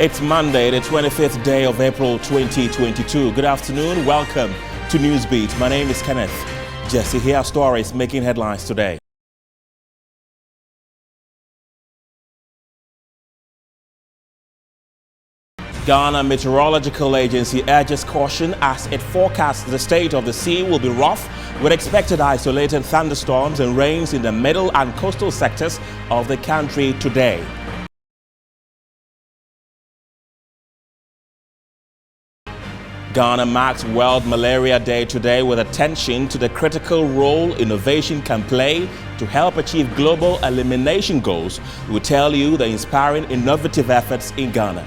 It's Monday, the 25th day of April 2022. Good afternoon. Welcome to Newsbeat. My name is Kenneth. Jesse, here are stories making headlines today. Ghana Meteorological Agency urges caution as it forecasts the state of the sea will be rough with expected isolated thunderstorms and rains in the middle and coastal sectors of the country today. Ghana marks World Malaria Day today with attention to the critical role innovation can play to help achieve global elimination goals. We will tell you the inspiring innovative efforts in Ghana.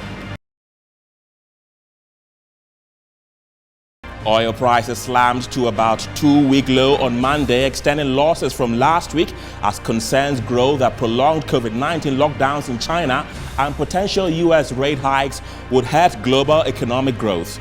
Oil prices slammed to about 2-week low on Monday, extending losses from last week as concerns grow that prolonged COVID-19 lockdowns in China and potential U.S. rate hikes would hurt global economic growth.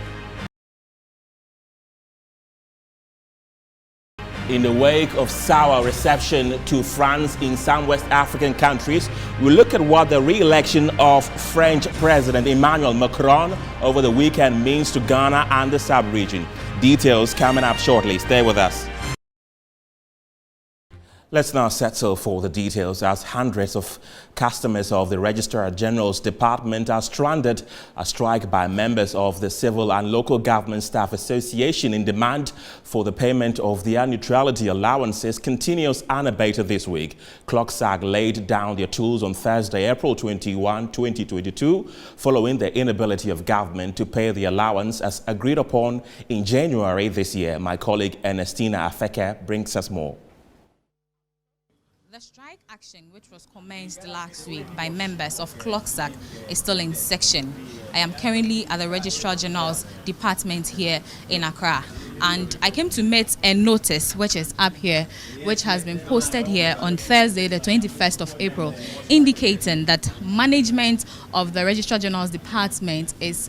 In the wake of sour reception to France in some West African countries, we look at what the re-election of French President Emmanuel Macron over the weekend means to Ghana and the sub-region. Details coming up shortly. Stay with us. Let's now settle for the details as hundreds of customers of the Registrar General's Department are stranded. A strike by members of the Civil and Local Government Staff Association in demand for the payment of their neutrality allowances continues unabated this week. CLOGSAG laid down their tools on Thursday, April 21, 2022, following the inability of government to pay the allowance as agreed upon in January this year. My colleague Ernestina Afeke brings us more. The strike action, which was commenced last week by members of CLOGSAG, is still in session. I am currently at the Registrar General's Department here in Accra, and I came to meet a notice which is up here, which has been posted here on Thursday, the 21st of April, indicating that management of the Registrar General's Department is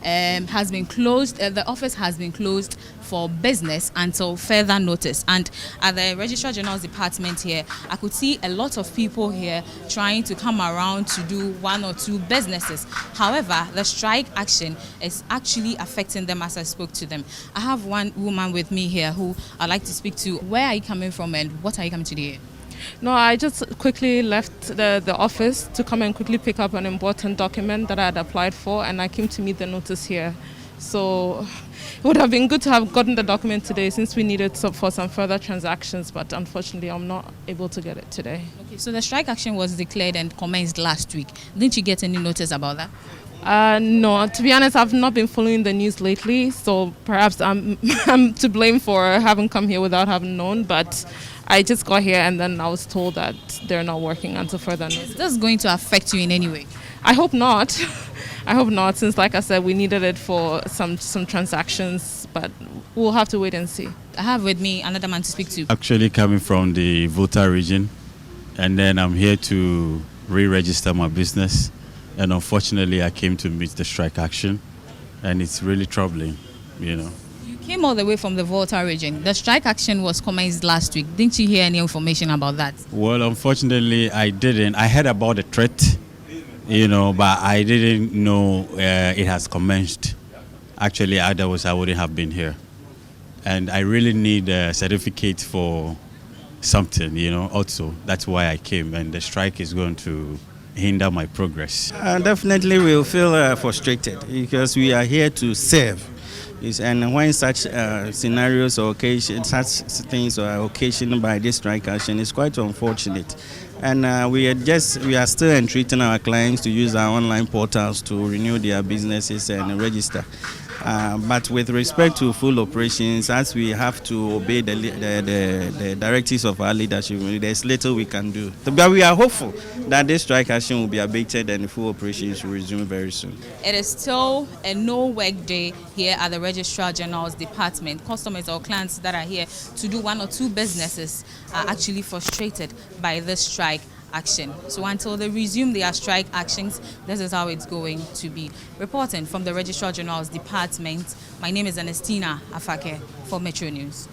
has been closed. The office has been closed for business until further notice. And at the Registrar General's Department here, I could see a lot of people here trying to come around to do one or two businesses. However, the strike action is actually affecting them as I spoke to them. I have one woman with me here who I'd like to speak to. Where are you coming from and what are you coming to do here? No, I just quickly left the office to come and quickly pick up an important document that I had applied for, and I came to meet the notice here. So it would have been good to have gotten the document today since we needed for some further transactions, but unfortunately I'm not able to get it today. Okay, so the strike action was declared and commenced last week. Didn't you get any notice about that? No, to be honest, I've not been following the news lately, so perhaps I'm to blame for having come here without having known, but I just got here and then I was told that they're not working until further notice. Is this going to affect you in any way? I hope not. I hope not, since like I said, we needed it for some transactions, but we'll have to wait and see. I have with me another man to speak to. Actually coming from the Volta region, and then I'm here to re-register my business. And unfortunately, I came to meet the strike action, and it's really troubling, you know. You came all the way from the Volta region. The strike action was commenced last week. Didn't you hear any information about that? Well, unfortunately, I didn't. I heard about the threat, you know, but I didn't know it has commenced. Actually, otherwise I wouldn't have been here. And I really need a certificate for something, you know, also. That's why I came, and the strike is going to hinder my progress. Definitely we'll feel frustrated because we are here to serve. And when such scenarios or such things are occasioned by this strike action, it's quite unfortunate. And we are still entreating our clients to use our online portals to renew their businesses and register. But with respect to full operations, as we have to obey the directives of our leadership, there's little we can do. But we are hopeful that this strike action will be abated and full operations will resume very soon. It is still a no-work day here at the Registrar General's Department. Customers or clients that are here to do one or two businesses are actually frustrated by this strike action. So until they resume their strike actions, this is how it's going to be. Reporting from the Registrar General's Department, my name is Ernestina Afeke for Metro News.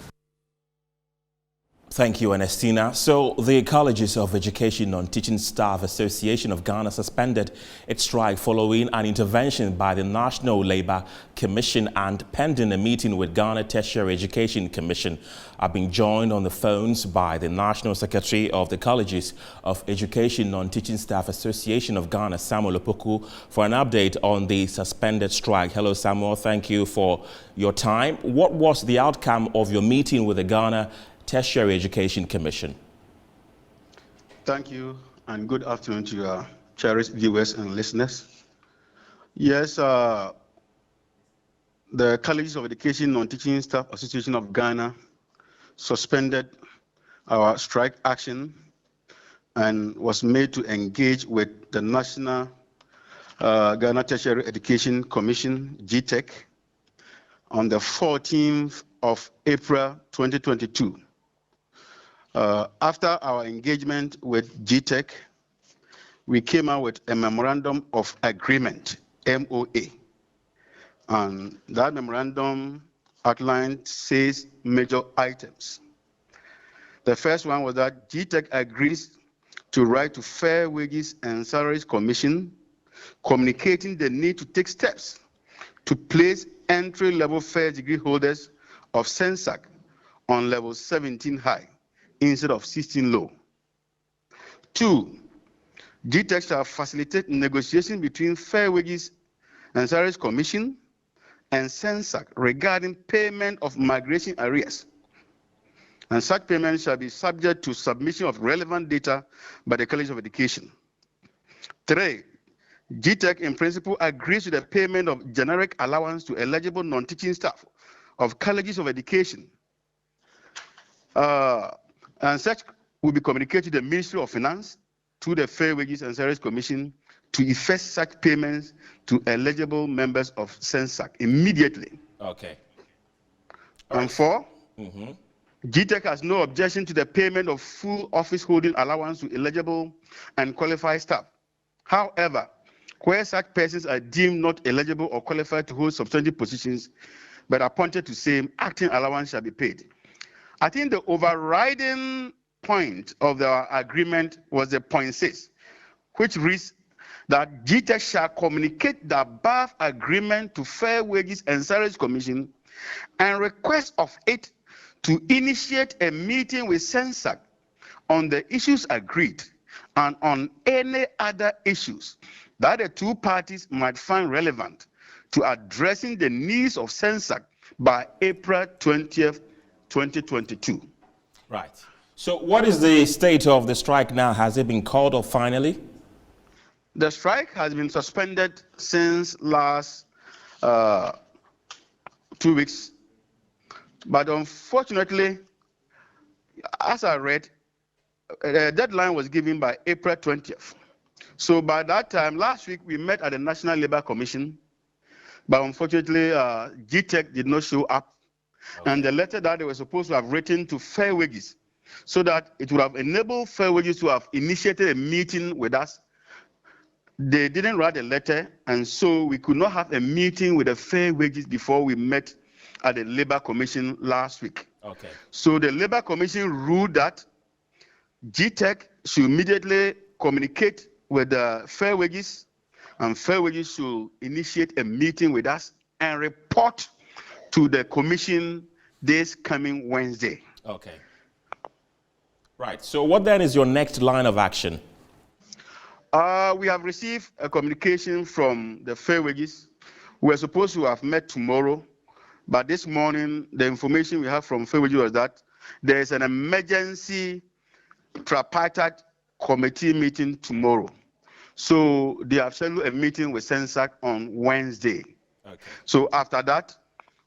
Thank you, Ernestina. So the Colleges of Education Non-Teaching Staff Association of Ghana suspended its strike following an intervention by the National Labour Commission and pending a meeting with Ghana Tertiary Education Commission. I've been joined on the phones by the National Secretary of the Colleges of Education Non-Teaching Staff Association of Ghana, Samuel Opoku, for an update on the suspended strike. Hello, Samuel. Thank you for your time. What was the outcome of your meeting with the Ghana Tertiary Education Commission? Thank you, and good afternoon to your cherished viewers and listeners. Yes, the Colleges of Education Non-Teaching Staff Association of Ghana suspended our strike action and was made to engage with the National Ghana Tertiary Education Commission, GTEC, on the 14th of April 2022. After our engagement with GTEC, we came out with a memorandum of agreement, MOA. And that memorandum outlined 6 major items. The first one was that GTEC agrees to write to Fair Wages and Salaries Commission, communicating the need to take steps to place entry-level first degree holders of SENSAC on level 17 high instead of 16 low. 2, GTEC shall facilitate negotiation between Fair Wages and Salaries Commission and SENSAC regarding payment of migration arrears. And such payment shall be subject to submission of relevant data by the College of Education. 3, GTEC in principle agrees to the payment of generic allowance to eligible non-teaching staff of colleges of education. And such will be communicated to the Ministry of Finance, to the Fair Wages and Salaries Commission, to effect such payments to eligible members of SENSAC immediately. Okay. And 4, GTEC has no objection to the payment of full office holding allowance to eligible and qualified staff. However, where such persons are deemed not eligible or qualified to hold substantive positions but appointed to same, acting allowance shall be paid. I think the overriding point of the agreement was the point 6, which reads that GTEC shall communicate the above agreement to Fair Wages and Salaries Commission and request of it to initiate a meeting with SENSAC on the issues agreed and on any other issues that the two parties might find relevant to addressing the needs of SENSAC by April 20th, 2022. Right. So what is the state of the strike now? Has it been called off finally? The strike has been suspended since last 2 weeks. But unfortunately, as I read, the deadline was given by April 20th. So by that time, last week, we met at the National Labour Commission. But unfortunately, GTEC did not show up. Okay. And the letter that they were supposed to have written to Fair Wages, so that it would have enabled Fair Wages to have initiated a meeting with us. They didn't write a letter, and so we could not have a meeting with the Fair Wages before we met at the Labour Commission last week. Okay. So the Labour Commission ruled that GTEC should immediately communicate with the Fair Wages, and Fair Wages should initiate a meeting with us and report to the Commission this coming Wednesday. Okay. Right. So what then is your next line of action? We have received a communication from the Fair Wages. We were supposed to have met tomorrow, but this morning the information we have from Fair Wages was that there is an emergency tripartite committee meeting tomorrow. So they have scheduled a meeting with SENSAC on Wednesday. Okay. So after that,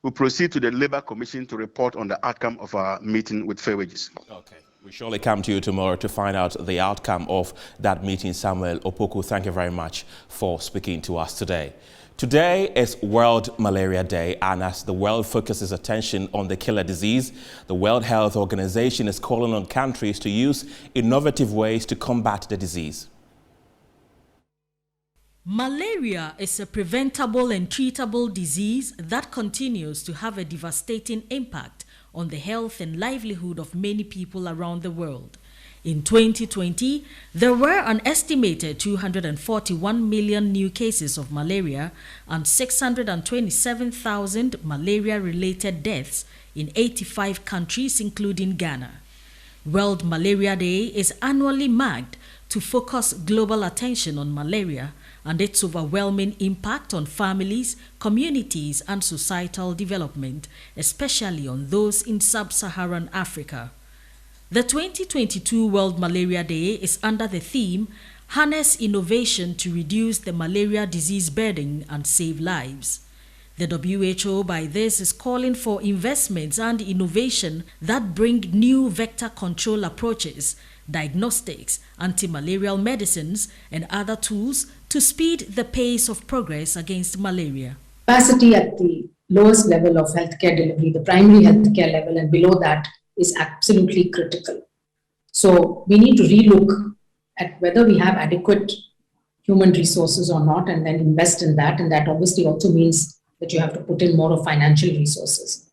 we'll proceed to the Labour Commission to report on the outcome of our meeting with Fair Wages. Okay. We surely come to you tomorrow to find out the outcome of that meeting. Samuel Opoku, thank you very much for speaking to us today. Today is World Malaria Day, and as the world focuses attention on the killer disease, the World Health Organization is calling on countries to use innovative ways to combat the disease. Malaria is a preventable and treatable disease that continues to have a devastating impact on the health and livelihood of many people around the world. In 2020, there were an estimated 241 million new cases of malaria and 627,000 malaria-related deaths in 85 countries, including Ghana. World Malaria Day is annually marked to focus global attention on malaria and its overwhelming impact on families, communities, and societal development, especially on those in sub-Saharan Africa. The 2022 World Malaria Day is under the theme, Harness Innovation to Reduce the Malaria Disease Burden and Save Lives. The WHO by this is calling for investments and innovation that bring new vector control approaches, diagnostics, anti-malarial medicines, and other tools to speed the pace of progress against malaria. Capacity at the lowest level of healthcare delivery, the primary healthcare level, and below that is absolutely critical. So we need to relook at whether we have adequate human resources or not, and then invest in that. And that obviously also means that you have to put in more of financial resources.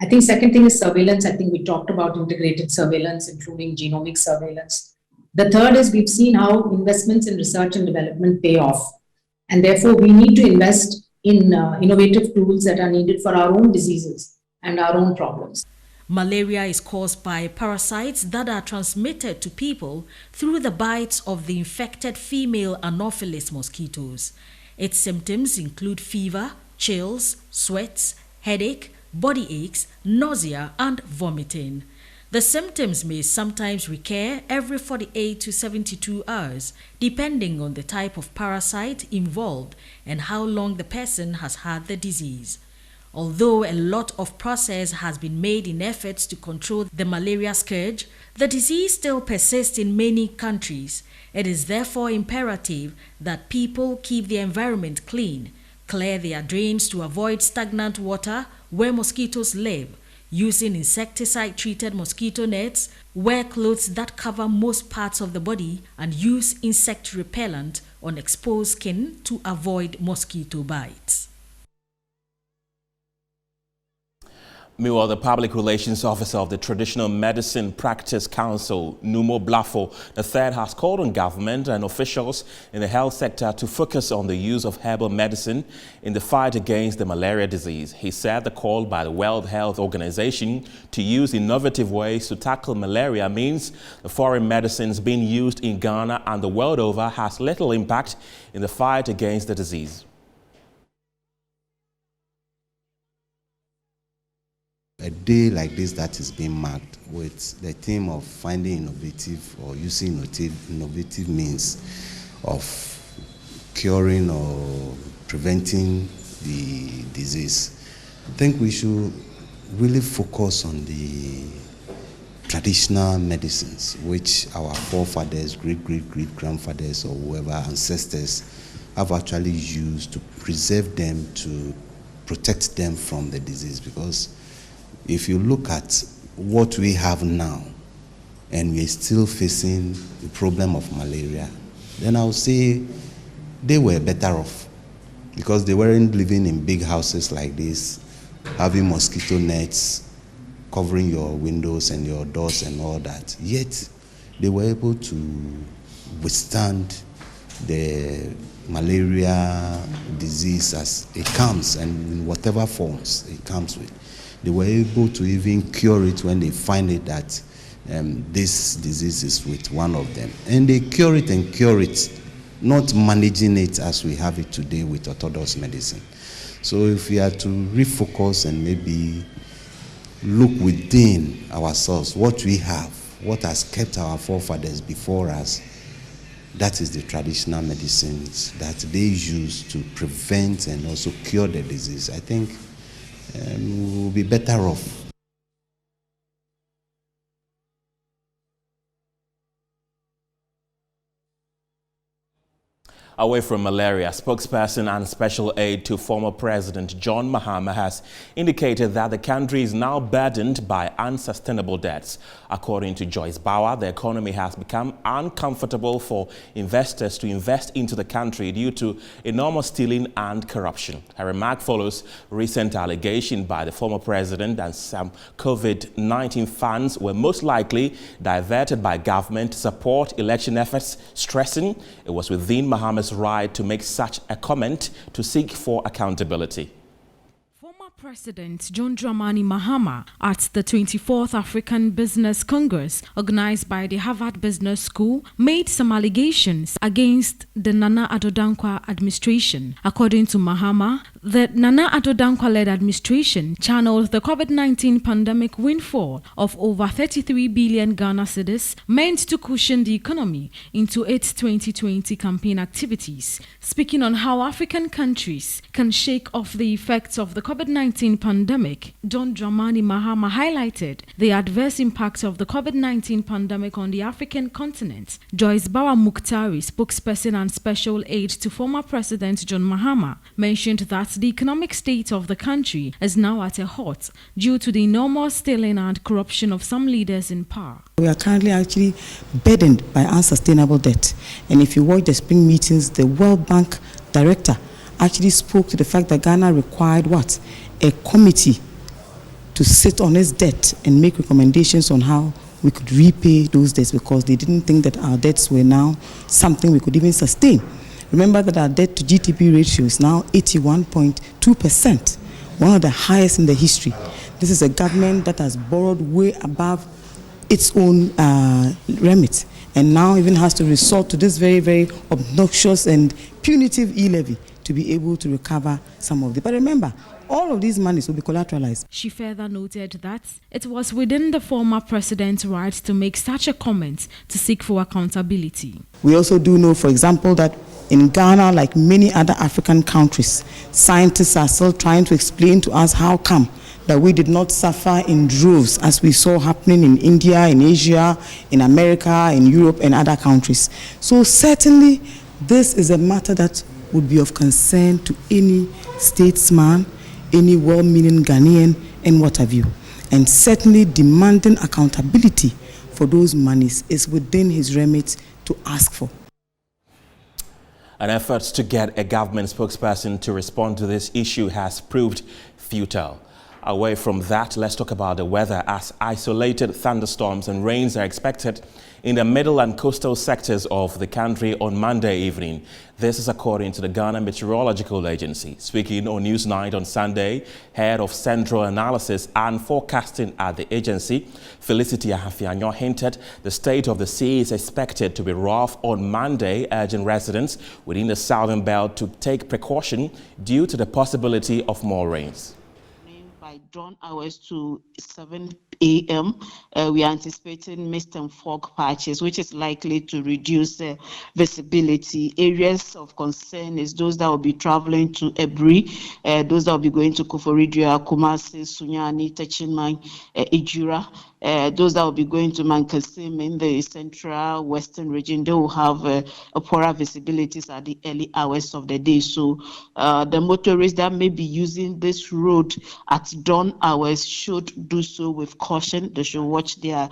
I think second thing is surveillance. I think we talked about integrated surveillance, including genomic surveillance. The third is we've seen how investments in research and development pay off. And therefore, we need to invest in innovative tools that are needed for our own diseases and our own problems. Malaria is caused by parasites that are transmitted to people through the bites of the infected female Anopheles mosquitoes. Its symptoms include fever, chills, sweats, headache, body aches, nausea, and vomiting. The symptoms may sometimes recur every 48 to 72 hours, depending on the type of parasite involved and how long the person has had the disease. Although a lot of progress has been made in efforts to control the malaria scourge, the disease still persists in many countries. It is therefore imperative that people keep the environment clean, clear their drains to avoid stagnant water where mosquitoes live, using insecticide-treated mosquito nets, wear clothes that cover most parts of the body, and use insect repellent on exposed skin to avoid mosquito bites. Meanwhile, the Public Relations Officer of the Traditional Medicine Practice Council, Numo Blafo III, has called on government and officials in the health sector to focus on the use of herbal medicine in the fight against the malaria disease. He said the call by the World Health Organization to use innovative ways to tackle malaria means the foreign medicines being used in Ghana and the world over has little impact in the fight against the disease. A day like this that is being marked with the theme of finding innovative or using innovative means of curing or preventing the disease. I think we should really focus on the traditional medicines which our forefathers, great-great-great-grandfathers or whoever ancestors have actually used to preserve them, to protect them from the disease. Because if you look at what we have now, and we're still facing the problem of malaria, then I would say they were better off, because they weren't living in big houses like this, having mosquito nets covering your windows and your doors and all that. Yet they were able to withstand the malaria disease as it comes, and in whatever forms it comes with. They were able to even cure it when they find it that this disease is with one of them. And they cure it and cure it, not managing it as we have it today with orthodox medicine. So if we are to refocus and maybe look within ourselves, what we have, what has kept our forefathers before us, that is the traditional medicines that they use to prevent and also cure the disease. I think we will be better off. Away from malaria, spokesperson and special aide to former President John Mahama has indicated that the country is now burdened by unsustainable debts. According to Joyce Bauer, the economy has become uncomfortable for investors to invest into the country due to enormous stealing and corruption. Her remark follows recent allegation by the former president that some COVID-19 funds were most likely diverted by government to support election efforts, stressing it was within Mahama's right to make such a comment to seek for accountability. President John Dramani Mahama at the 24th African Business Congress organized by the Harvard Business School made some allegations against the Nana Addo Dankwa administration. According to Mahama, the Nana Addo Dankwa-led administration channeled the COVID-19 pandemic windfall of over 33 billion Ghana cedis meant to cushion the economy into its 2020 campaign activities. Speaking on how African countries can shake off the effects of the COVID-19 pandemic, John Dramani Mahama highlighted the adverse impact of the COVID-19 pandemic on the African continent. Joyce Bauer Muktari, spokesperson and special aide to former President John Mahama, mentioned that the economic state of the country is now at a halt due to the enormous stealing and corruption of some leaders in power. We are currently actually burdened by unsustainable debt. And if you watch the spring meetings, the World Bank director actually spoke to the fact that Ghana required what? A committee to sit on its debt and make recommendations on how we could repay those debts, because they didn't think that our debts were now something we could even sustain. Remember that our debt to GDP ratio is now 81.2%, one of the highest in the history. This is a government that has borrowed way above its own remit, and now even has to resort to this very, very obnoxious and punitive e-levy to be able to recover some of it. But remember, all of these monies will be collateralized. She further noted that it was within the former president's right to make such a comment to seek for accountability. We also do know, for example, that in Ghana, like many other African countries, scientists are still trying to explain to us how come that we did not suffer in droves as we saw happening in India, in Asia, in America, in Europe, and other countries. So certainly, this is a matter that would be of concern to any statesman, any well-meaning Ghanaian, and what have you. And certainly demanding accountability for those monies is within his remit to ask for. An effort to get a government spokesperson to respond to this issue has proved futile. Away from that, let's talk about the weather, as isolated thunderstorms and rains are expected in the middle and coastal sectors of the country on Monday evening. This is according to the Ghana Meteorological Agency. Speaking on Newsnight on Sunday, head of Central Analysis and Forecasting at the agency, Felicity Ahafianyo, hinted the state of the sea is expected to be rough on Monday, urging residents within the southern belt to take precaution due to the possibility of more rains. By dawn hours to 7 a.m., we are anticipating mist and fog patches, which is likely to reduce visibility. Areas of concern is those that will be traveling to Ebri, those that will be going to Koforidua, Kumasi, Sunyani, Techinman, Ijura. Those that will be going to Mankasim in the central western region, they will have a poorer visibilities at the early hours of the day. So the motorists that may be using this road at dawn hours should do so with caution. They should watch their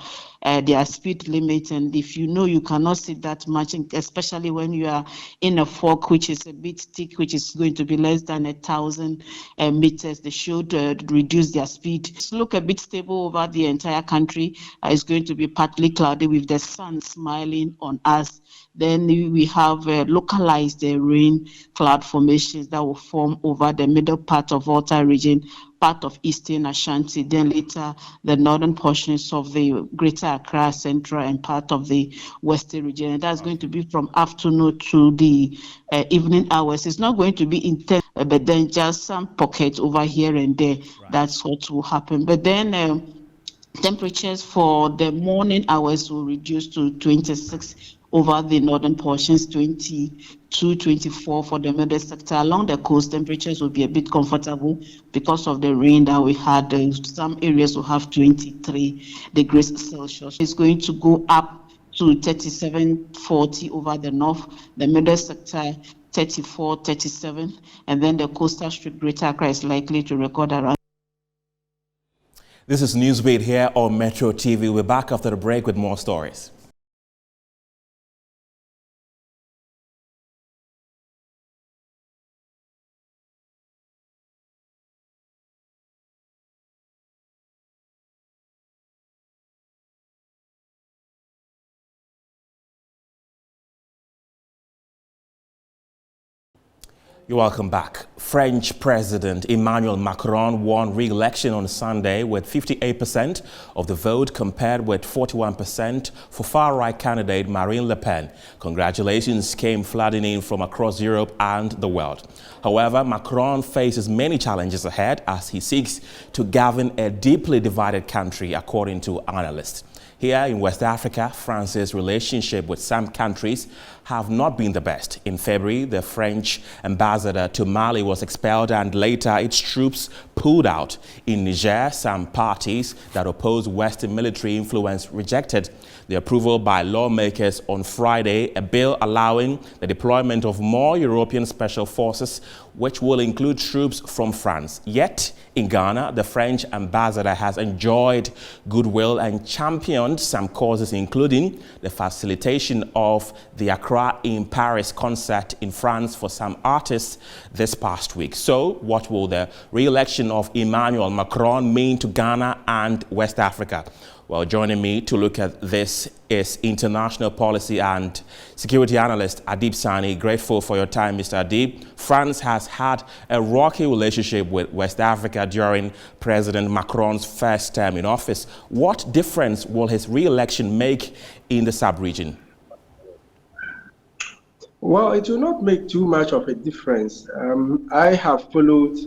speed limit, and if you know you cannot see that much, especially when you are in a fog which is a bit thick, which is going to be less than 1,000 meters, they should reduce their speed. It's look a bit stable over the entire country. It's going to be partly cloudy with the sun smiling on us. Then we have localized rain cloud formations that will form over the middle part of Volta region, part of Eastern Ashanti, then later the northern portions of the Greater Accra, Central, and part of the Western region. And that's going to be from afternoon to the evening hours. It's not going to be intense, but then just some pockets over here and there. Right. That's what will happen. But then temperatures for the morning hours will reduce to 26 over the northern portions, 22, 24 for the middle sector. Along the coast, temperatures will be a bit comfortable because of the rain that we had. Some areas will have 23 degrees Celsius. It's going to go up to 37, 40 over the north. The middle sector 34, 37, and then the coastal strip Greater Accra is likely to record around. This is Newsbeat here on Metro TV. We're back after the break with more stories. You're welcome back. French President Emmanuel Macron won re-election on Sunday with 58% of the vote compared with 41% for far-right candidate Marine Le Pen. Congratulations came flooding in from across Europe and the world. However, Macron faces many challenges ahead as he seeks to govern a deeply divided country, according to analysts. Here in West Africa, France's relationship with some countries have not been the best. In February, the French ambassador to Mali was expelled and later its troops pulled out. In Niger, some parties that oppose Western military influence rejected the approval by lawmakers on Friday, a bill allowing the deployment of more European special forces, which will include troops from France. Yet, in Ghana, the French ambassador has enjoyed goodwill and championed some causes, including the facilitation of the Accra in Paris concert in France for some artists this past week. So, what will the re-election of Emmanuel Macron mean to Ghana and West Africa? Well, joining me to look at this is international policy and security analyst Adib Sani. Grateful for your time, Mr. Adib. France has had a rocky relationship with West Africa during President Macron's first term in office. What difference will his re-election make in the sub-region? Well, it will not make too much of a difference. I have followed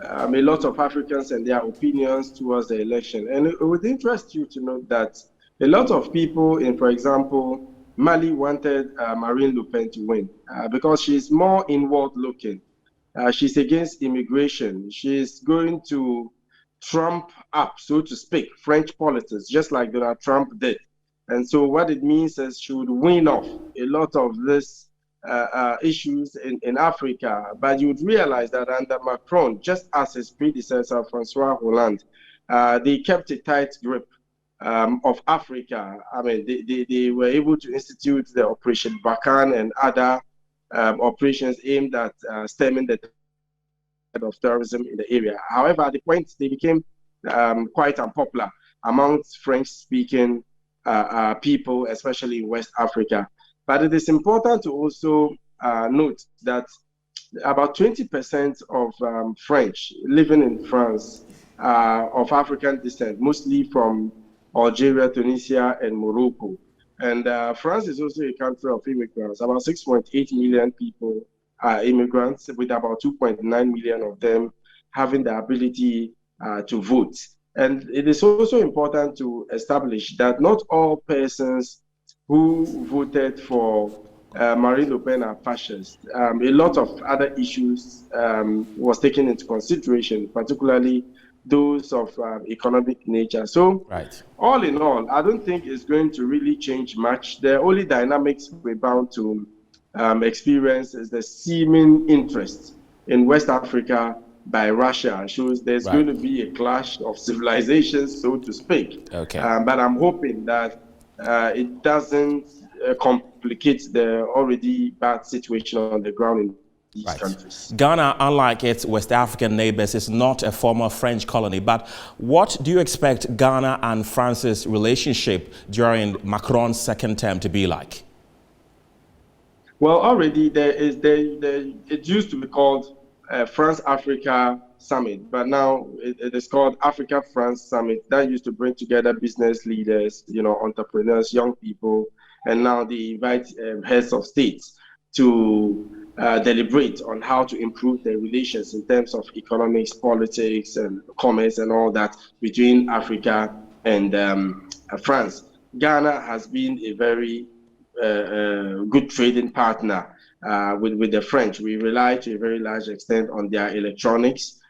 a lot of Africans and their opinions towards the election. And it would interest you to note that a lot of people in, for example, Mali wanted Marine Le Pen to win because she's more inward looking. She's against immigration. She's going to trump up, so to speak, French politics, just like Donald Trump did. And so what it means is she would win off a lot of this issues in Africa, but you would realize that under Macron, just as his predecessor, Francois Hollande, they kept a tight grip of Africa. I mean, they were able to institute the Operation Barkhane and other operations aimed at stemming the tide of terrorism in the area. However, at the point, they became quite unpopular amongst French-speaking people, especially in West Africa. But it is important to also note that about 20% of French living in France are of African descent, mostly from Algeria, Tunisia, and Morocco. And France is also a country of immigrants. About 6.8 million people are immigrants, with about 2.9 million of them having the ability to vote. And it is also important to establish that not all persons who voted for Marine Le Pen are fascists. A lot of other issues was taken into consideration, particularly those of economic nature. So, all in all, I don't think it's going to really change much. The only dynamics we're bound to experience is the seeming interest in West Africa by Russia. Shows there's going to be a clash of civilizations, so to speak. Okay. But I'm hoping that it doesn't complicate the already bad situation on the ground in these countries. Ghana, unlike its West African neighbors, is not a former French colony. But what do you expect Ghana and France's relationship during Macron's second term to be like? Well, already it used to be called France-Africa Summit, but now it is called Africa-France Summit. That used to bring together business leaders, entrepreneurs, young people, and now they invite heads of states to deliberate on how to improve their relations in terms of economics, politics, and commerce, and all that between Africa and France. Ghana has been a very good trading partner with the French. We rely to a very large extent on their electronics.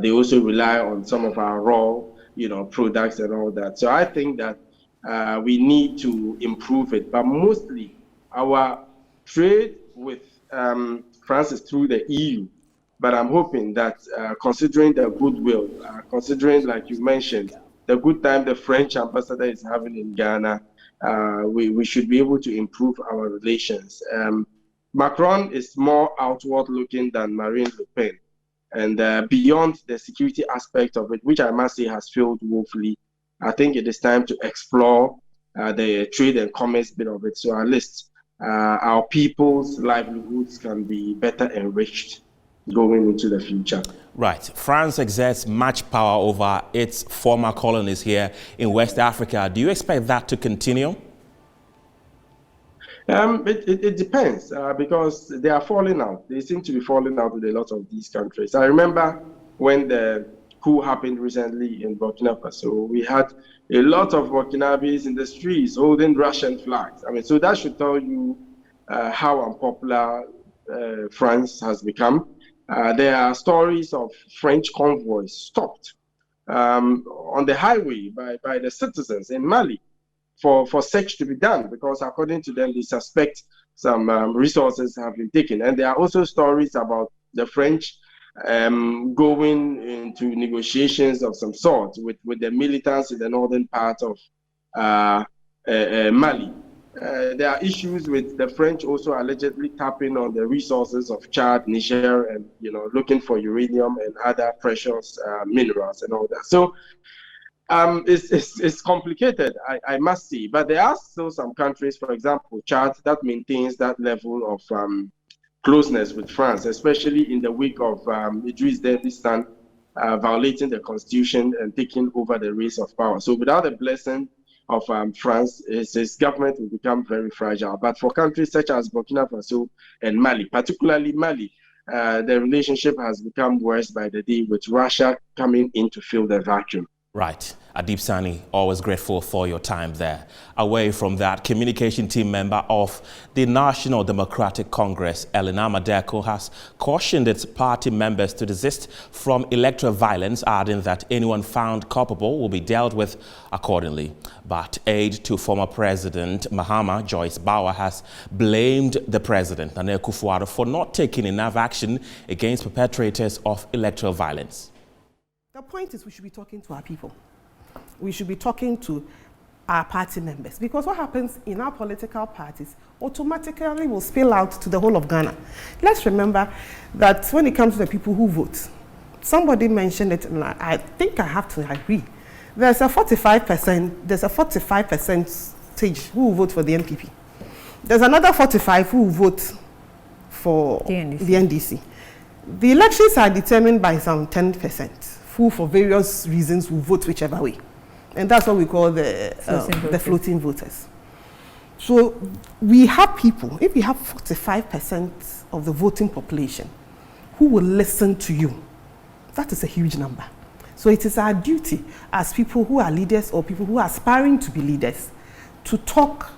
They also rely on some of our raw, products and all that. So I think that we need to improve it. But mostly our trade with France is through the EU. But I'm hoping that considering the goodwill, considering, like you mentioned, the good time the French ambassador is having in Ghana, we should be able to improve our relations. Macron is more outward looking than Marine Le Pen. And beyond the security aspect of it, which I must say has failed woefully, I think it is time to explore the trade and commerce bit of it. So at least our people's livelihoods can be better enriched going into the future. Right. France exerts much power over its former colonies here in West Africa. Do you expect that to continue? It depends because they are falling out. They seem to be falling out with a lot of these countries. I remember when the coup happened recently in Burkina Faso, we had a lot of Burkinabes in the streets holding Russian flags. I mean, so that should tell you how unpopular France has become. There are stories of French convoys stopped on the highway by the citizens in Mali for search to be done because according to them, they suspect some resources have been taken. And there are also stories about the French going into negotiations of some sort with the militants in the northern part of Mali. There are issues with the French also allegedly tapping on the resources of Chad, Niger, and looking for uranium and other precious minerals and all that. So it's complicated, I must say. But there are still some countries, for example, Chad, that maintains that level of closeness with France, especially in the wake of Idriss Déby's son violating the constitution and taking over the reins of power. So without the blessing of France, his government will become very fragile. But for countries such as Burkina Faso and Mali, particularly Mali, the relationship has become worse by the day with Russia coming in to fill the vacuum. Right. Adib Sonni, always grateful for your time there. Away from that, communication team member of the National Democratic Congress, Elena Madeko, has cautioned its party members to desist from electoral violence, adding that anyone found culpable will be dealt with accordingly. But aide to former President Mahama, Joyce Bauer, has blamed the president, Nana Akufo-Addo, for not taking enough action against perpetrators of electoral violence. The point is we should be talking to our people. We should be talking to our party members because what happens in our political parties automatically will spill out to the whole of Ghana. Let's remember that when it comes to the people who vote, somebody mentioned it and I think I have to agree. There's a 45% who will vote for the NPP. There's another 45 who will vote for the NDC. The elections are determined by some 10%. Who for various reasons will vote whichever way. And that's what we call the floating voters. So we have people, if we have 45% of the voting population who will listen to you, that is a huge number. So it is our duty as people who are leaders or people who are aspiring to be leaders to talk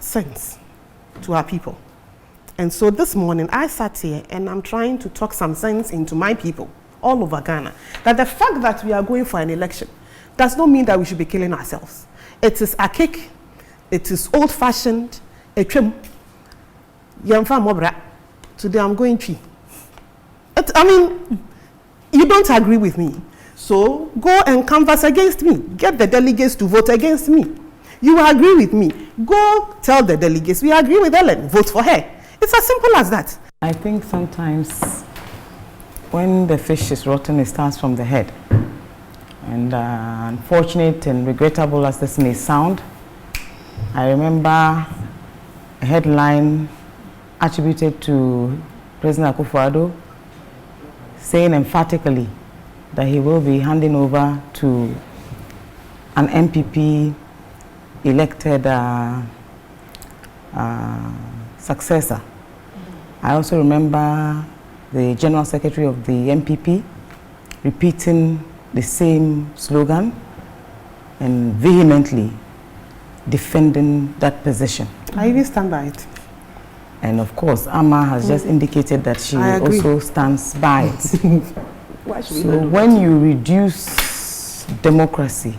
sense to our people. And so this morning I sat here and I'm trying to talk some sense into my people all over Ghana, that the fact that we are going for an election does not mean that we should be killing ourselves. It is archaic, it is old-fashioned, today I'm going to. I mean, you don't agree with me, so go and canvass against me. Get the delegates to vote against me. You agree with me, go tell the delegates, we agree with Ellen, vote for her. It's as simple as that. I think sometimes when the fish is rotten, it starts from the head. And unfortunate and regrettable as this may sound, I remember a headline attributed to President Akufo-Addo saying emphatically that he will be handing over to an MPP elected successor. I also remember the General Secretary of the MPP repeating the same slogan and vehemently defending that position. I even stand by it. And of course, Amma has just indicated that she also stands by it. So when you reduce democracy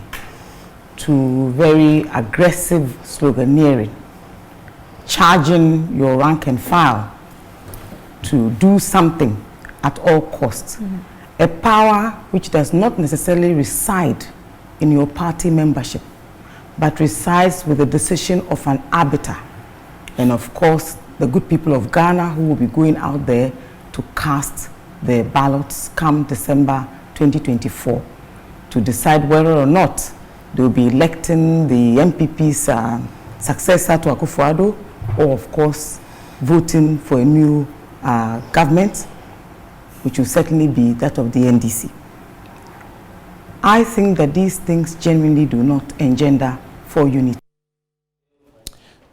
to very aggressive sloganeering, charging your rank and file, to do something at all costs. A power which does not necessarily reside in your party membership, but resides with the decision of an arbiter. And of course, the good people of Ghana who will be going out there to cast their ballots come December 2024 to decide whether or not they will be electing the MPP's successor to Akufo-Addo, or of course voting for a new government, which will certainly be that of the NDC. I think that these things genuinely do not engender for unity.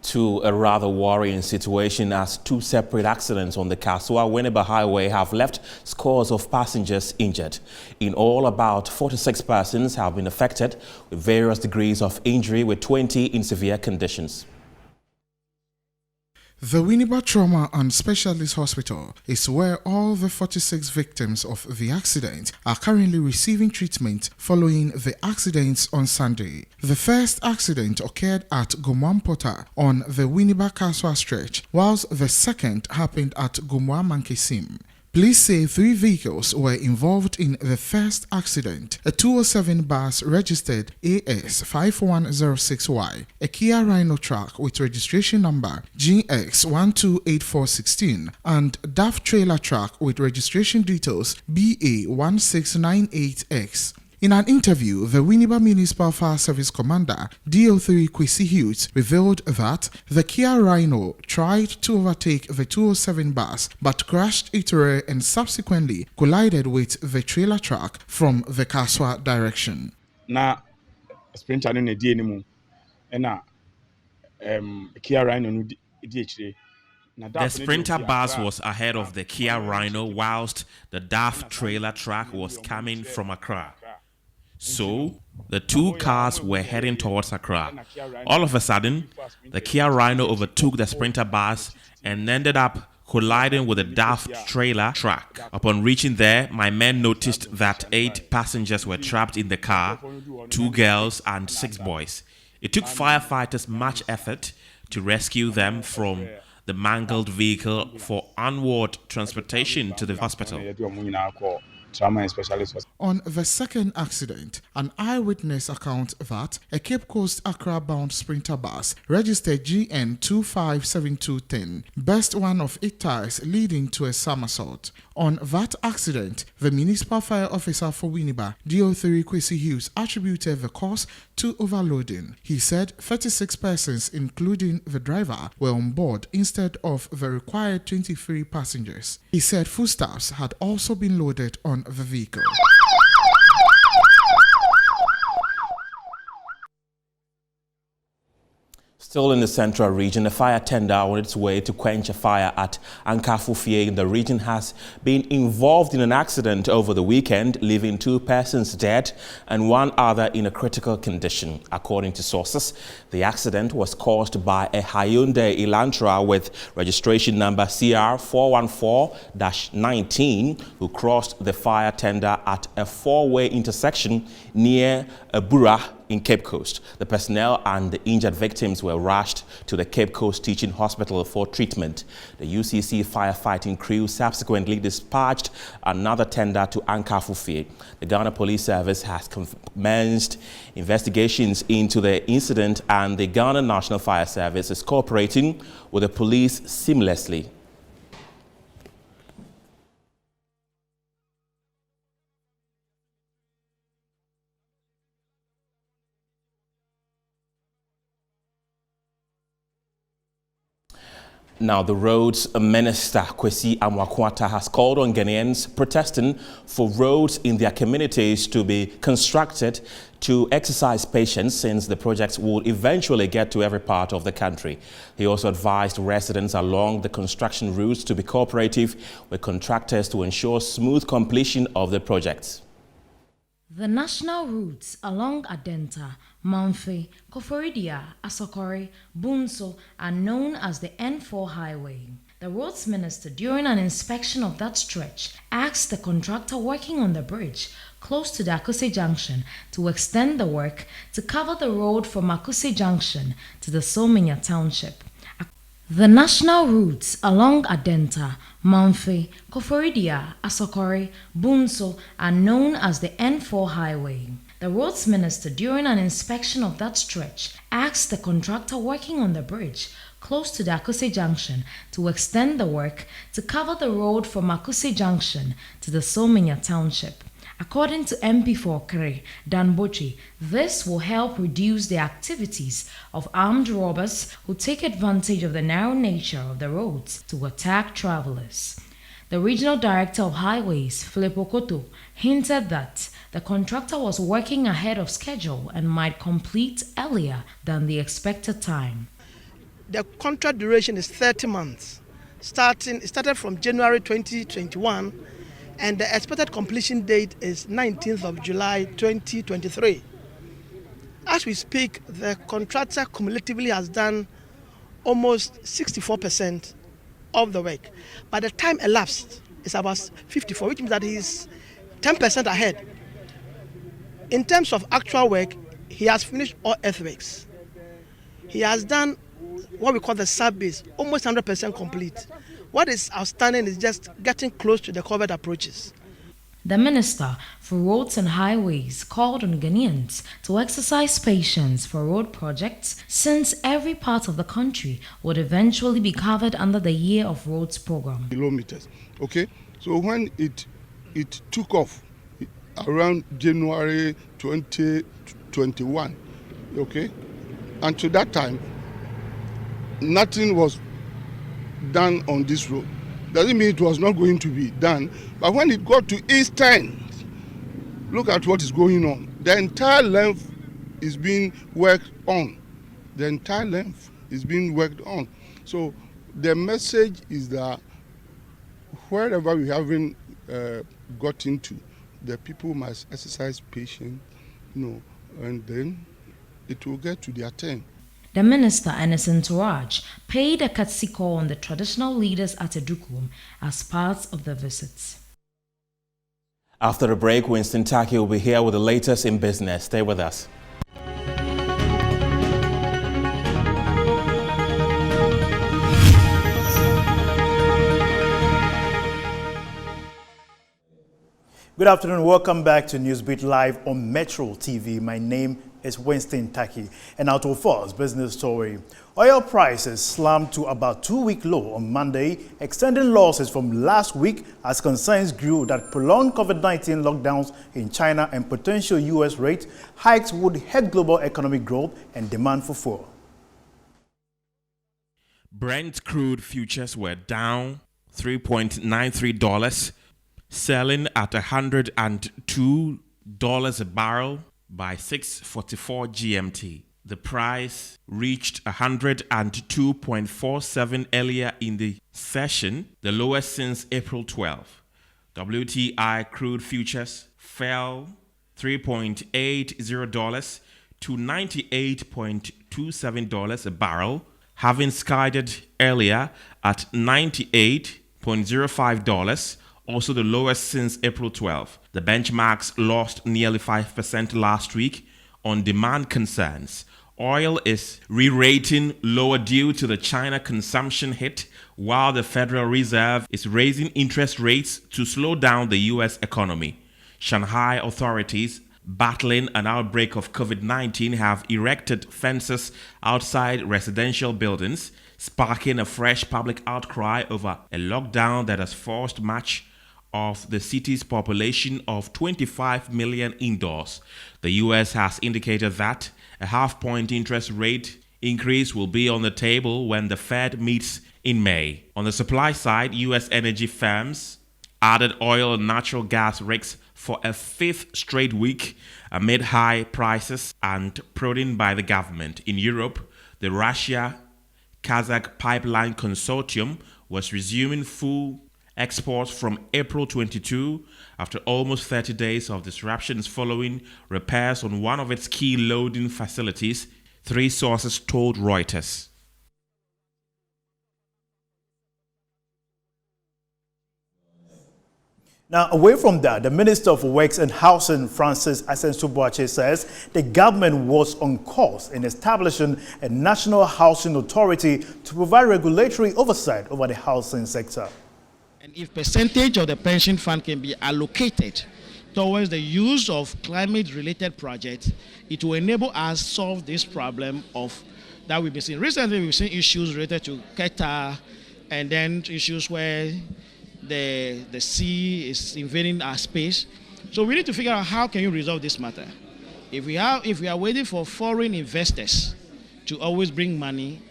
To a rather worrying situation, as two separate accidents on the Kaswa-Winneba Highway have left scores of passengers injured. In all, about 46 persons have been affected with various degrees of injury, with 20 in severe conditions. The Winneba Trauma and Specialist Hospital is where all the 46 victims of the accident are currently receiving treatment following the accidents on Sunday. The first accident occurred at Gomwampota on the Winneba-Kaswa stretch, whilst the second happened at Gomwa-Mankesim. Police say 3 vehicles were involved in the first accident. A 207 bus registered AS5106Y, a Kia Rhino truck with registration number GX128416, and DAF trailer truck with registration details BA1698X. In an interview, the Winneba Municipal Fire Service Commander, DO3 Kwesi Hughes, revealed that the Kia Rhino tried to overtake the 207 bus but crashed its rear and subsequently collided with the trailer truck from the Kaswa direction. Na sprinter no na die nimu na Kia Rhino no di echire. The Sprinter bus was ahead of the Kia Rhino whilst the DAF trailer truck was coming from Accra. So, the two cars were heading towards Accra. All of a sudden, the Kia Rhino overtook the Sprinter bus and ended up colliding with the DAF trailer truck. Upon reaching there, my men noticed that 8 passengers were trapped in the car, 2 girls and 6 boys. It took firefighters much effort to rescue them from the mangled vehicle for onward transportation to the hospital. On the second accident, an eyewitness account that a Cape Coast Accra-bound Sprinter bus registered GN257210 burst one of its tires, leading to a somersault. On that accident, the municipal fire officer for Winneba, DO3 Kwesi Hughes, attributed the cause to overloading. He said 36 persons, including the driver, were on board instead of the required 23 passengers. He said foodstuffs had also been loaded on the vehicle. Still in the central region, a fire tender on its way to quench a fire at Ankafufie in the region has been involved in an accident over the weekend, leaving 2 persons dead and 1 other in a critical condition. According to sources, the accident was caused by a Hyundai Elantra with registration number CR414-19 who crossed the fire tender at a 4-way intersection near Abura in Cape Coast. The personnel and the injured victims were rushed to the Cape Coast Teaching Hospital for treatment. The UCC firefighting crew subsequently dispatched another tender to Ankafufie. The Ghana Police Service has commenced investigations into the incident, and the Ghana National Fire Service is cooperating with the police seamlessly. Now, the Roads Minister, Kwesi Amwakwata, has called on Ghanaians protesting for roads in their communities to be constructed to exercise patience, since the projects will eventually get to every part of the country. He also advised residents along the construction routes to be cooperative with contractors to ensure smooth completion of the projects. The national routes along Adenta, Mamfe, Koforidia, Asokore, Bunso are known as the N4 highway. The roads minister, during an inspection of that stretch, asked the contractor working on the bridge close to the Akuse Junction to extend the work to cover the road from Akuse Junction to the Somenya Township. The national routes along Adenta, Manfe, Koforidia, Asokore, Bunso are known as the N4 highway. The roads minister, during an inspection of that stretch, asked the contractor working on the bridge close to the Akuse Junction to extend the work to cover the road from Akuse Junction to the Somenya Township. According to MP for Kere, Dan Bochi, this will help reduce the activities of armed robbers who take advantage of the narrow nature of the roads to attack travelers. The regional director of highways, Philip Okoto, hinted that the contractor was working ahead of schedule and might complete earlier than the expected time. The contract duration is 30 months. It started from January 2021, and the expected completion date is 19th of July 2023. As we speak, the contractor cumulatively has done almost 64% of the work. By the time elapsed, it's about 54, which means that he's 10% ahead. In terms of actual work, he has finished all earthworks. He has done what we call the sub-base, almost 100% complete. What is outstanding is just getting close to the covered approaches. The Minister for Roads and Highways called on Ghanaians to exercise patience for road projects, since every part of the country would eventually be covered under the Year of Roads program. Kilometers, okay? So when it took off around January 2021, okay? And to that time, nothing was done on this road. Doesn't mean it was not going to be done, but when it got to Eastern, look at what is going on. The entire length is being worked on. The entire length is being worked on. So the message is that wherever we haven't got into, the people must exercise patience, and then it will get to their turn. The minister and his entourage paid a courtesy call on the traditional leaders at Edukum as part of the visit. After the break, Winston Taki will be here with the latest in business. Stay with us. Good afternoon. Welcome back to Newsbeat Live on Metro TV. My name is Winston Taki. And now to our first business story. Oil prices slammed to about 2-week low on Monday, extending losses from last week as concerns grew that prolonged COVID-19 lockdowns in China and potential U.S. rate hikes would hurt global economic growth and demand for fuel. Brent crude futures were down $3.93, selling at $102 a barrel by 6:44 GMT. The price reached 102.47 earlier in the session, the lowest since April 12. WTI crude futures fell $3.80 to $98.27 a barrel, having skirted earlier at $98.05, also the lowest since April 12. The benchmarks lost nearly 5% last week on demand concerns. Oil is re-rating lower due to the China consumption hit, while the Federal Reserve is raising interest rates to slow down the U.S. economy. Shanghai authorities, battling an outbreak of COVID-19, have erected fences outside residential buildings, sparking a fresh public outcry over a lockdown that has forced much of the city's population of 25 million indoors. The U.S. has indicated that a half-point interest rate increase will be on the table when the Fed meets in May. On the supply side, U.S. energy firms added oil and natural gas rigs for a 5th straight week amid high prices and prodding by the government. In Europe, the Russia-Kazakh pipeline consortium was resuming full exports from April 22 after almost 30 days of disruptions following repairs on one of its key loading facilities, 3 sources told Reuters. Now, away from that, the Minister of Works and Housing, Francis Asensubuache, says the government was on course in establishing a national housing authority to provide regulatory oversight over the housing sector. And if percentage of the pension fund can be allocated towards the use of climate-related projects, it will enable us to solve this problem of that we've been seeing. Recently, we've seen issues related to Qatar, and then issues where the sea is invading our space. So we need to figure out how can you resolve this matter. If we are waiting for foreign investors to always bring money,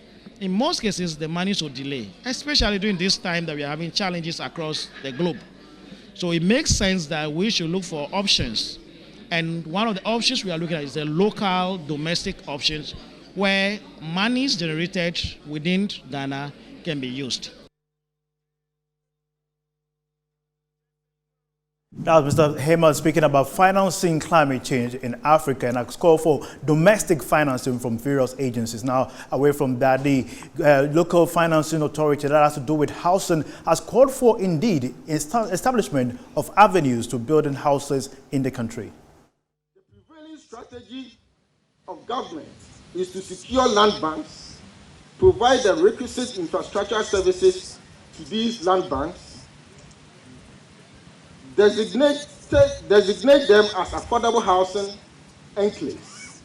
in most cases the money will delay, especially during this time that we are having challenges across the globe. So it makes sense that we should look for options. And one of the options we are looking at is the local domestic options where monies generated within Ghana can be used. Now, Mr. Hamer speaking about financing climate change in Africa and has called for domestic financing from various agencies. Now, away from that, the local financing authority that has to do with housing has called for, indeed, establishment of avenues to building houses in the country. The prevailing strategy of government is to secure land banks, provide the requisite infrastructure services to these land banks, designate them as affordable housing enclaves,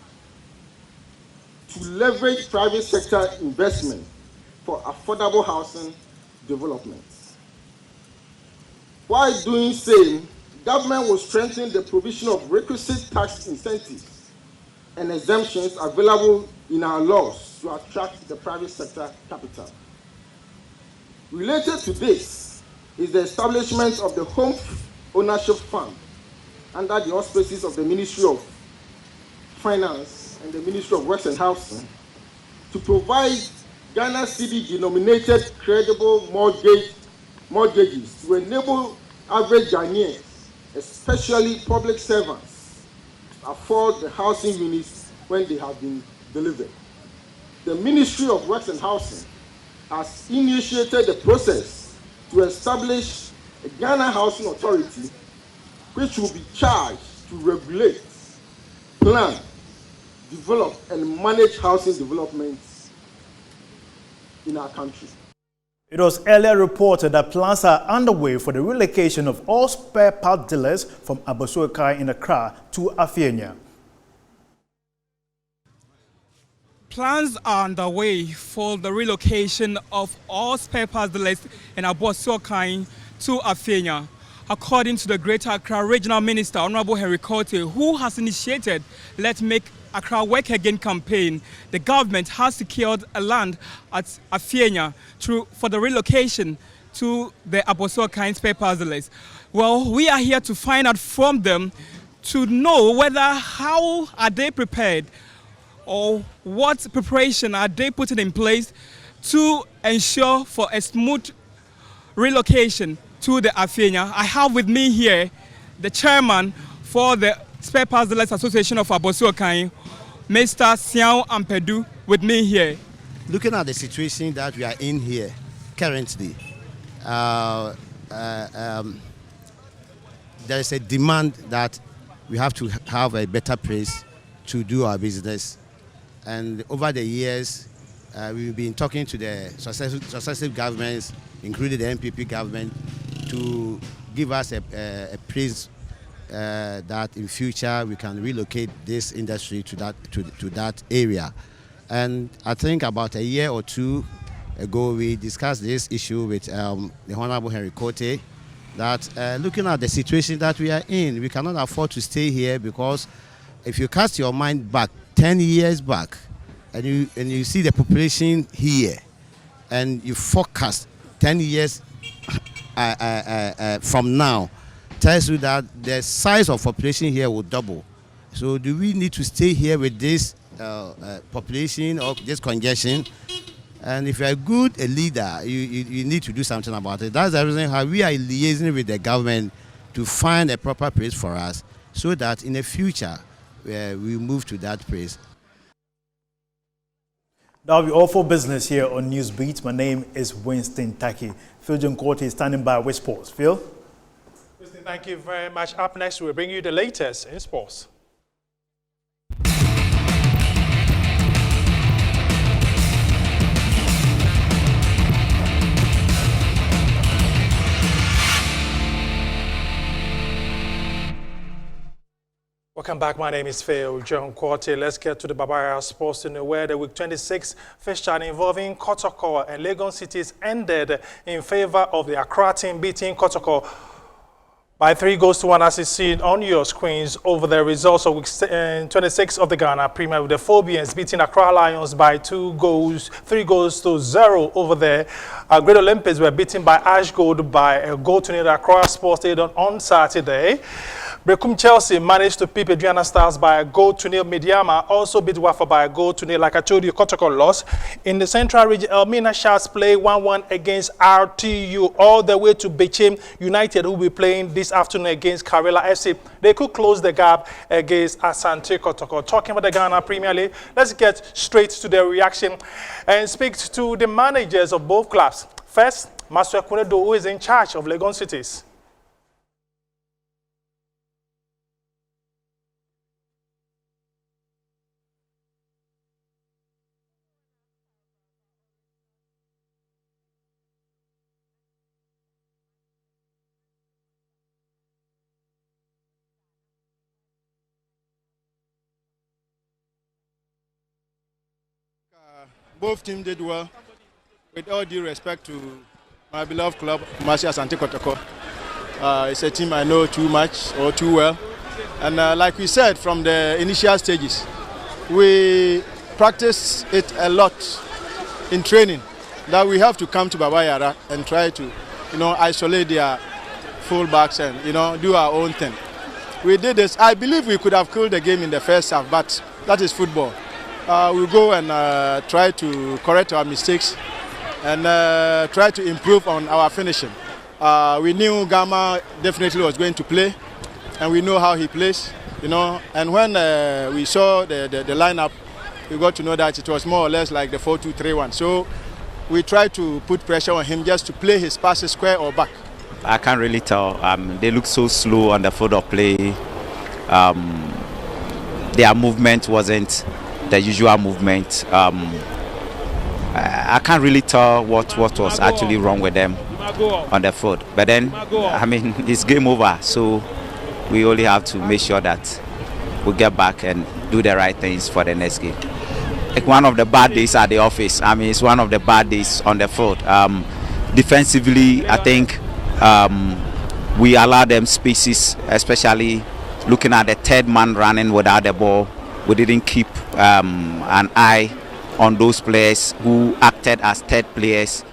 to leverage private sector investment for affordable housing developments. While doing so, government will strengthen the provision of requisite tax incentives and exemptions available in our laws to attract the private sector capital. Related to this is the establishment of the Home Ownership Fund under the auspices of the Ministry of Finance and the Ministry of Works and Housing to provide Ghana cedi denominated credible mortgages to enable average Ghanaians, especially public servants, to afford the housing units when they have been delivered. The Ministry of Works and Housing has initiated the process to establish a Ghana Housing Authority, which will be charged to regulate, plan, develop, and manage housing developments in our country. It was earlier reported that plans are underway for the relocation of all spare part dealers from Abosuakai in Accra to Afenya. Plans are underway for the relocation of all spare parts dealers in Abosuakai to Afenya. According to the Greater Accra Regional Minister, Honorable Henry Cote, who has initiated Let's Make Accra Work Again campaign, the government has secured a land at Afenya for the relocation to the Abosuakai spare parts dealers. Well, we are here to find out from them to know how are they prepared or what preparation are they putting in place to ensure for a smooth relocation to the Afenya. I have with me here the chairman for the Spare Parts Dealers Association of Abosuakai, Mr. Siao Ampedu, with me here. Looking at the situation that we are in here currently, there is a demand that we have to have a better place to do our business. And over the years, we've been talking to the successive governments, including the NPP government, to give us a place that in future we can relocate this industry to that area. And I think about a year or two ago, we discussed this issue with the Honorable Henry Cote, that looking at the situation that we are in, we cannot afford to stay here, because if you cast your mind back 10 years back and you see the population here and you forecast 10 years from now, tells you that the size of population here will double. So do we need to stay here with this population or this congestion? And if you're a leader, you need to do something about it. That's the reason why we are liaising with the government to find a proper place for us, so that in the future we move to that place. That'll be all for business here on Newsbeat. My name is Winston Taki. Phil John Cote is standing by with sports. Phil? Thank you very much. Up next, we'll bring you the latest in sports. Welcome back. My name is Phil John Quarty. Let's get to the Barbara Sports in where the Week 26 fixture involving Kotoko and Legon Cities ended in favor of the Accra team, beating Kotoko by 3-1, as you see on your screens over the results of Week 26 of the Ghana Premier, with the Phobians beating Accra Lions by 3-0 over there. Great Olympics were beaten by Ash Gold by a goal to nil at Accra Sports Stadium on Saturday. Brekum Chelsea managed to beat Adriana Stars by a goal to nil. Mediama also beat Wafa by a goal to nil. Like I told you, Kotoko lost. In the Central Region, Elmina Sharks play 1-1 against RTU, all the way to Bechem United, who will be playing this afternoon against Karela FC. They could close the gap against Asante Kotoko. Talking about the Ghana Premier League, let's get straight to the reaction and speak to the managers of both clubs. First, Master Kunedo, who is in charge of Legon Cities. Both teams did well. With all due respect to my beloved club, Kumasi Asante Kotoko. It's a team I know too much or too well. And like we said from the initial stages, we practice it a lot in training, that we have to come to Baba Yara and try to, isolate their fullbacks and, do our own thing. We did this. I believe we could have killed the game in the first half, but that is football. We'll go and try to correct our mistakes and try to improve on our finishing. We knew Gama definitely was going to play, and we know how he plays, And when we saw the lineup, we got to know that it was more or less like the 4-2-3-1. So we tried to put pressure on him just to play his passes square or back. I can't really tell. They look so slow on the field of play. Their movement wasn't the usual movement. I can't really tell what was actually wrong with them on the field. But then, it's game over. So we only have to make sure that we get back and do the right things for the next game. Like one of the bad days at the office. It's one of the bad days on the field. Defensively, I think we allow them spaces, especially looking at the third man running without the ball. We didn't keep an eye on those players who acted as third players.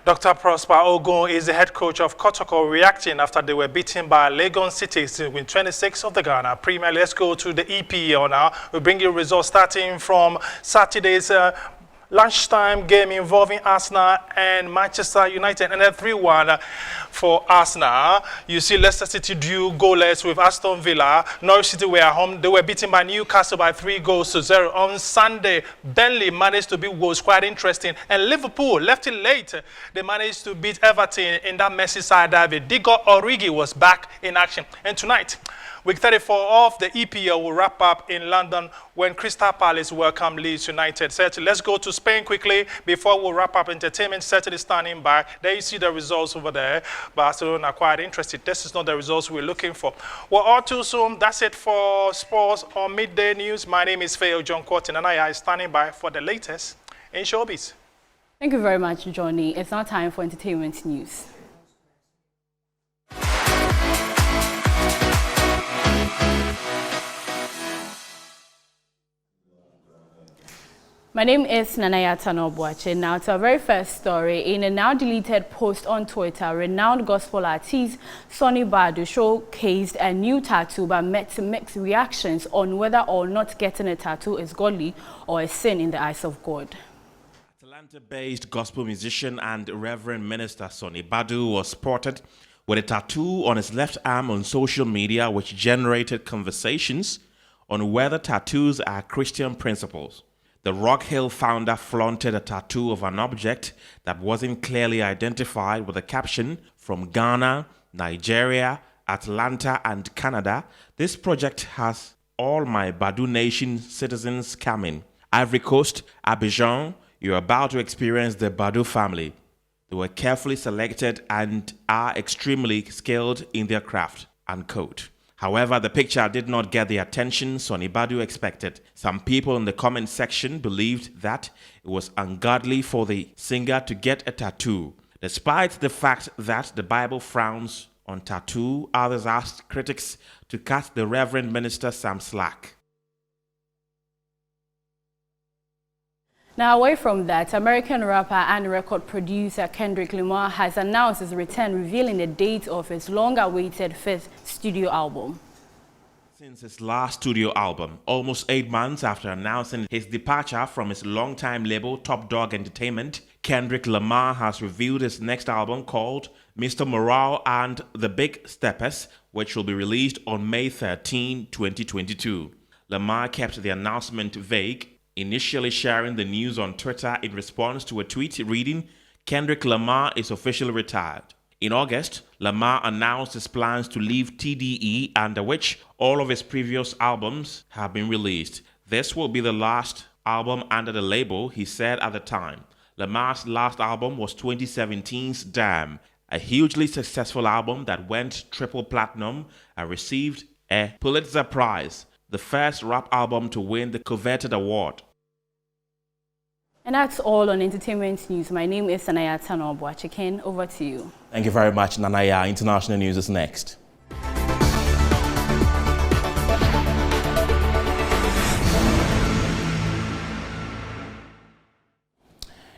Dr. Prosper Ogun is the head coach of Kotoko, reacting after they were beaten by Legon Cities in Week 26 of the Ghana Premier. Let's go to the EPL now. We'll bring you results starting from Saturday's lunchtime game involving Arsenal and Manchester United, and a 3-1 for Arsenal. You see Leicester City drew goalless with Aston Villa. Norwich City were at home. They were beaten by Newcastle by 3-0. On Sunday, Burnley managed to beat Wolves, quite interesting. And Liverpool left it late. They managed to beat Everton in that Merseyside derby. Diego Origi was back in action. And tonight, Week 34 of the EPL will wrap up in London when Crystal Palace welcome Leeds United. Let's go to Spain quickly before we wrap up. Entertainment certainly standing by. There you see the results over there. Barcelona are quite interested. This is not the results we're looking for. Well, all too soon. That's it for sports on Midday News. My name is Fayo John Cortin, and I am standing by for the latest in showbiz. Thank you very much, Johnny. It's now time for entertainment news. My name is Nanaya Tanobwache. Now to our very first story. In a now deleted post on Twitter, renowned gospel artist Sonni Badu showcased a new tattoo but met mixed reactions on whether or not getting a tattoo is godly or a sin in the eyes of God. Atlanta-based gospel musician and Reverend Minister Sonni Badu was spotted with a tattoo on his left arm on social media, which generated conversations on whether tattoos are Christian principles. The Rock Hill founder flaunted a tattoo of an object that wasn't clearly identified with a caption from Ghana, Nigeria, Atlanta, and Canada. This project has all my Badu Nation citizens coming. Ivory Coast, Abidjan, you're about to experience the Badu family. They were carefully selected and are extremely skilled in their craft, unquote. However, the picture did not get the attention Sonni Badu expected. Some people in the comment section believed that it was ungodly for the singer to get a tattoo. Despite the fact that the Bible frowns on tattoo, others asked critics to cut the Reverend Minister some slack. Now, away from that, American rapper and record producer Kendrick Lamar has announced his return, revealing the date of his long-awaited fifth studio album. Since his last studio album, almost 8 months after announcing his departure from his longtime label Top Dog Entertainment, Kendrick Lamar has revealed his next album called Mr. Morale and the Big Steppers, which will be released on May 13, 2022. Lamar kept the announcement vague, initially sharing the news on Twitter in response to a tweet reading, "Kendrick Lamar is officially retired." In August, Lamar announced his plans to leave TDE, under which all of his previous albums have been released. This will be the last album under the label, he said at the time. Lamar's last album was 2017's Damn, a hugely successful album that went triple platinum and received a Pulitzer Prize, the first rap album to win the coveted award. And that's all on entertainment news. My name is Nanaya Tanobuachiken. Over to you. Thank you very much, Nanaya. International news is next.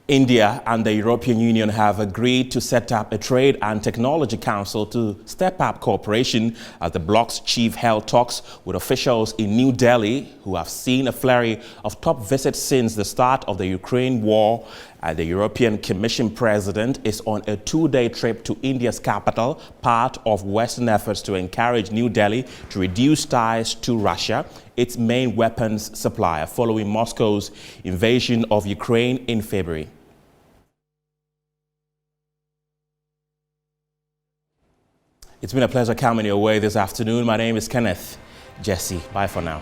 India and the European Union have agreed to set up a Trade and Technology Council to step up cooperation as the bloc's chief held talks with officials in New Delhi who have seen a flurry of top visits since the start of the Ukraine war. The European Commission president is on a 2-day trip to India's capital, part of Western efforts to encourage New Delhi to reduce ties to Russia, its main weapons supplier, following Moscow's invasion of Ukraine in February. It's been a pleasure coming your way this afternoon. My name is Kenneth Jesse. Bye for now.